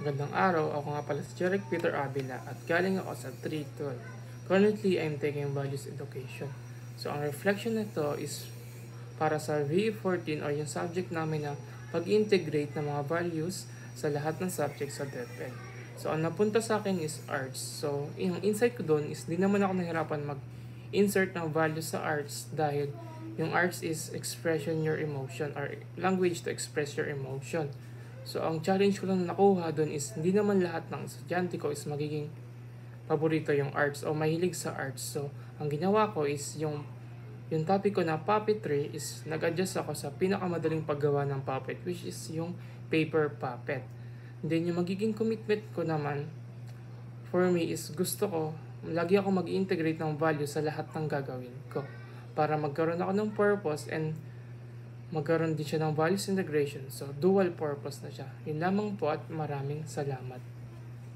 Magandang araw, ako nga pala si Jeric Peter Avila at galing ako sa 312. Currently, I'm taking Values Education. So, ang reflection nito is para sa VE14 or yung subject namin na pag-integrate ng mga values sa lahat ng subjects sa DepEd. So, ang napunta sa akin is arts. So, yung insight ko doon is di naman ako nahirapan mag-insert ng values sa arts dahil yung arts is expression your emotion or language to express your emotion. So, ang challenge ko lang na nakuha doon is hindi naman lahat ng estudyante ko is magiging paborito yung arts o mahilig sa arts. So, ang ginawa ko is yung topic ko na puppetry is nag-adjust ako sa pinakamadaling paggawa ng puppet which is yung paper puppet. Then, yung magiging commitment ko naman for me is gusto ko lagi ako mag-integrate ng value sa lahat ng gagawin ko para magkaroon ako ng purpose and magkaroon din siya ng values integration. So, dual purpose na siya. Yun lamang po at maraming salamat.